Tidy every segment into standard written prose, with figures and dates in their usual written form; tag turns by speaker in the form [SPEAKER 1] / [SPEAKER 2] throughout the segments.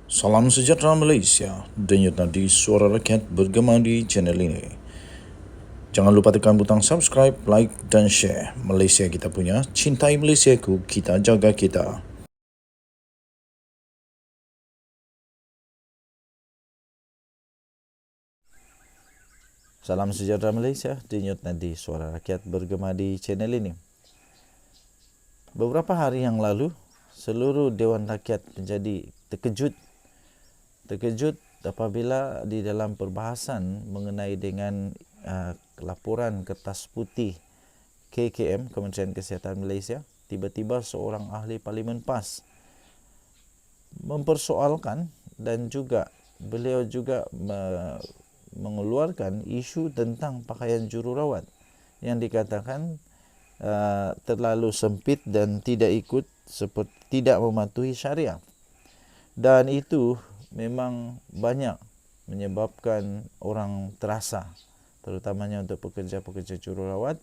[SPEAKER 1] Salam sejahtera Malaysia, denyut nadi suara rakyat bergema di channel ini. Jangan lupa tekan butang subscribe, like dan share. Malaysia kita punya, cintai Malaysiaku, kita jaga kita. Salam sejahtera Malaysia, denyut nadi suara rakyat bergema di channel ini. Beberapa hari yang lalu, seluruh Dewan Rakyat menjadi terkejut apabila di dalam perbahasan mengenai dengan laporan kertas putih KKM, Kementerian Kesihatan Malaysia, tiba-tiba seorang ahli Parlimen PAS mempersoalkan dan juga beliau juga mengeluarkan isu tentang pakaian jururawat yang dikatakan terlalu sempit dan tidak mematuhi syariah. Dan itu memang banyak menyebabkan orang terasa, terutamanya untuk pekerja-pekerja jururawat,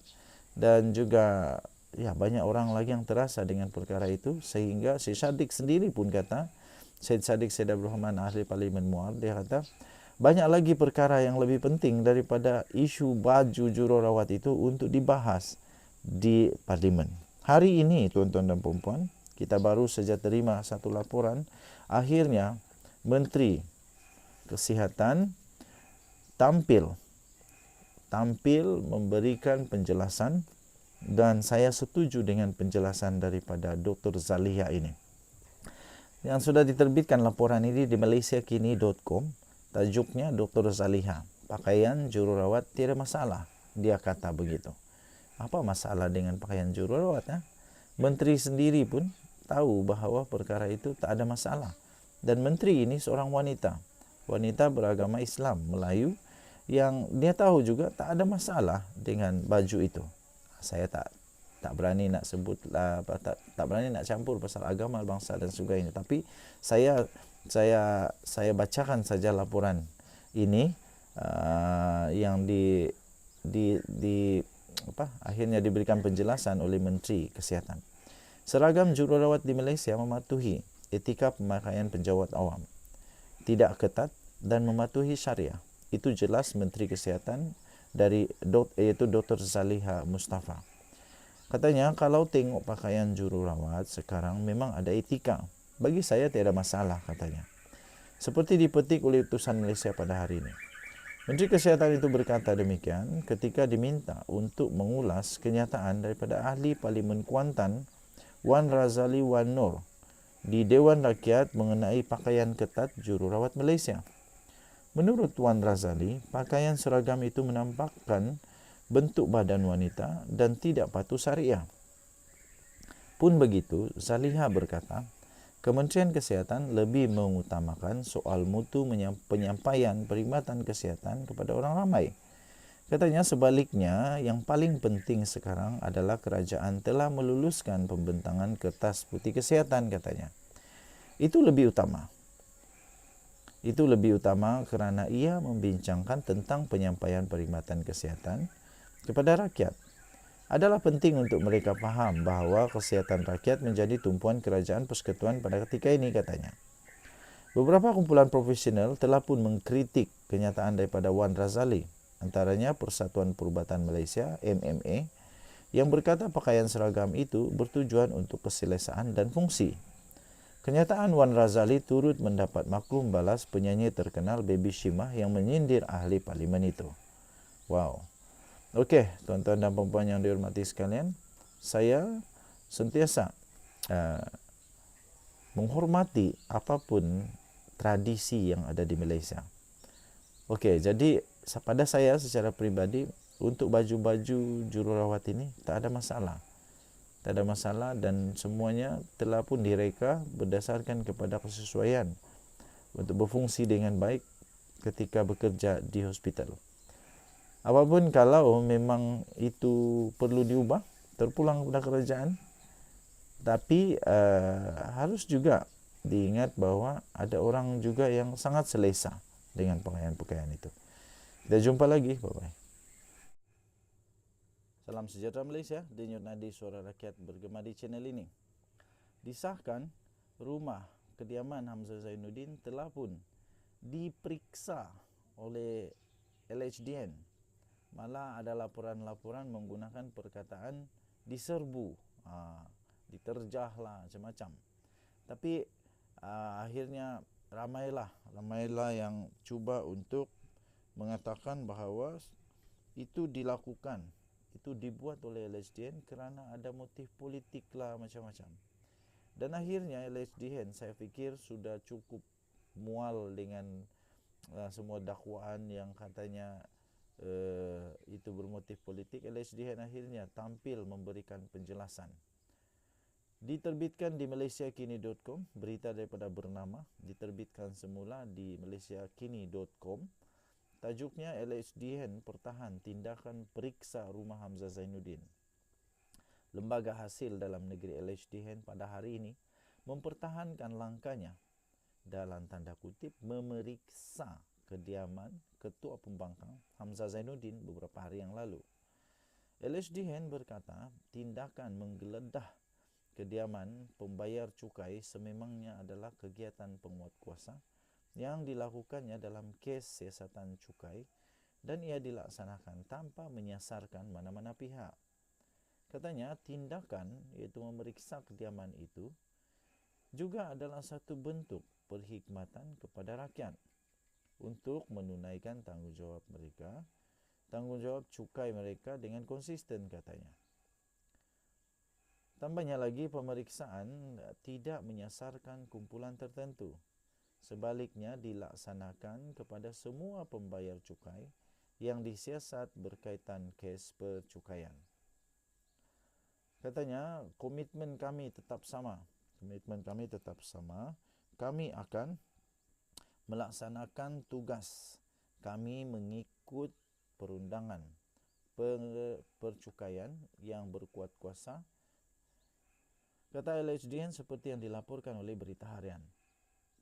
[SPEAKER 1] dan juga banyak orang lagi yang terasa dengan perkara itu, sehingga Syed Saddiq sendiri pun kata, Syed Saddiq Syed Abdul Rahman, ahli Parlimen Muar, dia kata banyak lagi perkara yang lebih penting daripada isu baju jururawat itu untuk dibahas di Parlimen. Hari ini, tuan-tuan dan puan-puan, kita baru saja terima satu laporan. Akhirnya Menteri Kesihatan tampil memberikan penjelasan, dan saya setuju dengan penjelasan daripada Dr. Zaliha ini. Yang sudah diterbitkan laporan ini di malaysiakini.com, tajuknya Dr. Zaliha, pakaian jururawat tidak masalah. Dia kata begitu. Apa masalah dengan pakaian jururawat? Menteri sendiri pun tahu bahawa perkara itu tak ada masalah. Dan menteri ini seorang wanita beragama Islam Melayu, yang dia tahu juga tak ada masalah dengan baju itu. Saya tak berani nak sebut tak berani nak campur pasal agama, bangsa dan sebagainya. Tapi saya bacakan saja laporan ini yang akhirnya diberikan penjelasan oleh Menteri Kesihatan. Seragam jururawat di Malaysia mematuhi etika pemakaian penjawat awam, tidak ketat dan mematuhi syariah. Itu jelas Menteri Kesihatan iaitu Dr. Zaliha Mustafa. Katanya kalau tengok pakaian jururawat sekarang memang ada etika. Bagi saya tidak ada masalah, katanya. Seperti dipetik oleh utusan Malaysia pada hari ini. Menteri Kesihatan itu berkata demikian ketika diminta untuk mengulas kenyataan daripada ahli Parlimen Kuantan Wan Razali Wan Noor di Dewan Rakyat mengenai pakaian ketat jururawat Malaysia. Menurut Wan Razali, pakaian seragam itu menampakkan bentuk badan wanita dan tidak patuh syariah. Pun begitu, Zaliha berkata, Kementerian Kesihatan lebih mengutamakan soal mutu penyampaian perkhidmatan kesihatan kepada orang ramai. Katanya sebaliknya, yang paling penting sekarang adalah kerajaan telah meluluskan pembentangan kertas putih kesihatan, katanya. Itu lebih utama kerana ia membincangkan tentang penyampaian perkhidmatan kesihatan kepada rakyat. Adalah penting untuk mereka faham bahawa kesihatan rakyat menjadi tumpuan kerajaan persekutuan pada ketika ini, katanya. Beberapa kumpulan profesional telah pun mengkritik kenyataan daripada Wan Razali, antaranya Persatuan Perubatan Malaysia MMA, yang berkata pakaian seragam itu bertujuan untuk keselesaan dan fungsi. Kenyataan Wan Razali turut mendapat maklum balas penyanyi terkenal Baby Shimah yang menyindir ahli parlimen itu. Wow. Okey, tuan-tuan dan puan-puan yang dihormati sekalian, saya sentiasa menghormati apapun tradisi yang ada di Malaysia. Okey, jadi pada saya secara peribadi, untuk baju-baju jururawat ini tak ada masalah. Tak ada masalah, dan semuanya telah pun direka berdasarkan kepada kesesuaian untuk berfungsi dengan baik ketika bekerja di hospital. Apapun kalau memang itu perlu diubah, terpulang kepada kerajaan, tapi harus juga diingat bahawa ada orang juga yang sangat selesa dengan pakaian-pakaian itu. Kita jumpa lagi. Bye-bye. Salam sejahtera Malaysia, denyut nadi suara rakyat bergema di channel ini. Disahkan rumah kediaman Hamzah Zainuddin telah pun diperiksa oleh LHDN. Malah ada laporan-laporan menggunakan perkataan diserbu, diterjah lah macam-macam. Tapi akhirnya ramailah yang cuba untuk mengatakan bahawa itu dilakukan, itu dibuat oleh LHDN kerana ada motif politik lah macam-macam. Dan akhirnya LHDN saya fikir sudah cukup mual dengan semua dakwaan yang katanya itu bermotif politik. LHDN akhirnya tampil memberikan penjelasan. Diterbitkan di malaysiakini.com, berita daripada bernama diterbitkan semula di malaysiakini.com. Tajuknya LHDN pertahan tindakan periksa rumah Hamzah Zainuddin. Lembaga hasil dalam negeri LHDN pada hari ini mempertahankan langkahnya dalam tanda kutip memeriksa kediaman Ketua Pembangkang Hamzah Zainuddin beberapa hari yang lalu. LHDN berkata tindakan menggeledah kediaman pembayar cukai sememangnya adalah kegiatan penguatkuasa yang dilakukannya dalam kes siasatan cukai dan ia dilaksanakan tanpa menyasarkan mana-mana pihak. Katanya tindakan iaitu memeriksa kediaman itu juga adalah satu bentuk perkhidmatan kepada rakyat untuk menunaikan tanggungjawab mereka, tanggungjawab cukai mereka dengan konsisten katanya. Tambahnya lagi, pemeriksaan tidak menyasarkan kumpulan tertentu. Sebaliknya dilaksanakan kepada semua pembayar cukai yang disiasat berkaitan kes percukaian. Katanya, komitmen kami tetap sama. Kami akan melaksanakan tugas kami mengikut perundangan percukaian yang berkuat kuasa, kata LHDN seperti yang dilaporkan oleh Berita Harian.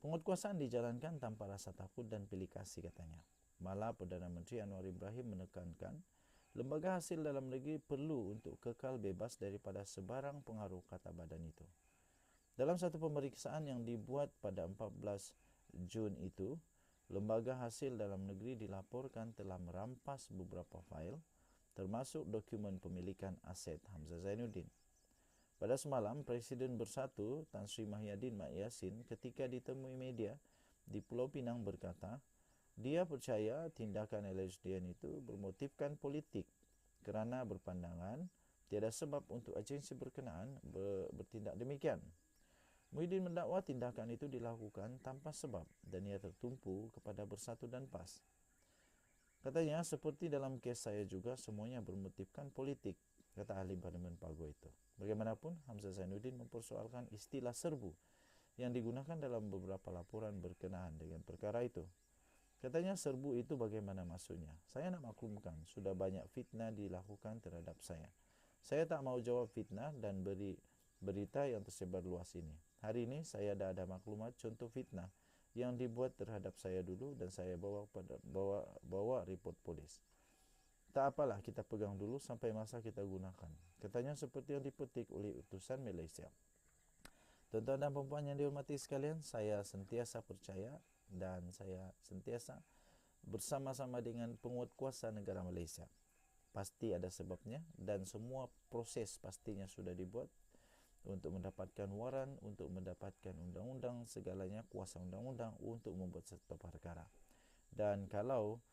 [SPEAKER 1] Penguatkuasaan dijalankan tanpa rasa takut dan pilih kasih katanya. Malah Perdana Menteri Anwar Ibrahim menekankan lembaga hasil dalam negeri perlu untuk kekal bebas daripada sebarang pengaruh kata badan itu. Dalam satu pemeriksaan yang dibuat pada 14 Jun itu, lembaga hasil dalam negeri dilaporkan telah merampas beberapa fail, termasuk dokumen pemilikan aset Hamzah Zainuddin. Pada semalam, Presiden Bersatu Tan Sri Mahyadin Mat Yassin ketika ditemui media di Pulau Pinang berkata, dia percaya tindakan LHDN itu bermotifkan politik kerana berpandangan tiada sebab untuk agensi berkenaan bertindak demikian. Muhyiddin mendakwa tindakan itu dilakukan tanpa sebab dan ia tertumpu kepada Bersatu dan PAS. Katanya, seperti dalam kes saya juga semuanya bermotifkan politik, kata ahli Parlimen Pago itu. Bagaimanapun, Hamzah Zainuddin mempersoalkan istilah serbu yang digunakan dalam beberapa laporan berkenaan dengan perkara itu. Katanya serbu itu bagaimana maksudnya? Saya nak maklumkan, sudah banyak fitnah dilakukan terhadap saya. Saya tak mau jawab fitnah dan beri berita yang tersebar luas ini. Hari ini saya dah ada maklumat contoh fitnah yang dibuat terhadap saya dulu dan saya bawa report polis. Tak apalah, kita pegang dulu sampai masa kita gunakan. Katanya seperti yang dipetik oleh utusan Malaysia. Tuan-tuan dan puan yang dihormati sekalian, saya sentiasa percaya dan saya sentiasa bersama-sama dengan penguatkuasa negara Malaysia. Pasti ada sebabnya dan semua proses pastinya sudah dibuat untuk mendapatkan waran, untuk mendapatkan undang-undang, segalanya kuasa undang-undang untuk membuat satu perkara. Dan kalau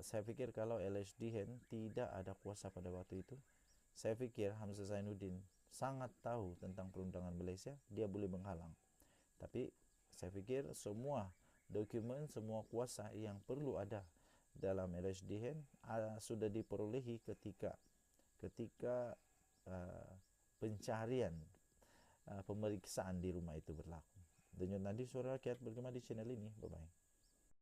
[SPEAKER 1] saya fikir kalau LHDN tidak ada kuasa pada waktu itu, saya fikir Hamzah Zainuddin sangat tahu tentang perundangan Malaysia, dia boleh menghalang. Tapi saya fikir semua dokumen, semua kuasa yang perlu ada dalam LHDN sudah diperolehi ketika pencarian pemeriksaan di rumah itu berlaku. Denyut nadi suara rakyat bergema di channel ini. Bye-bye.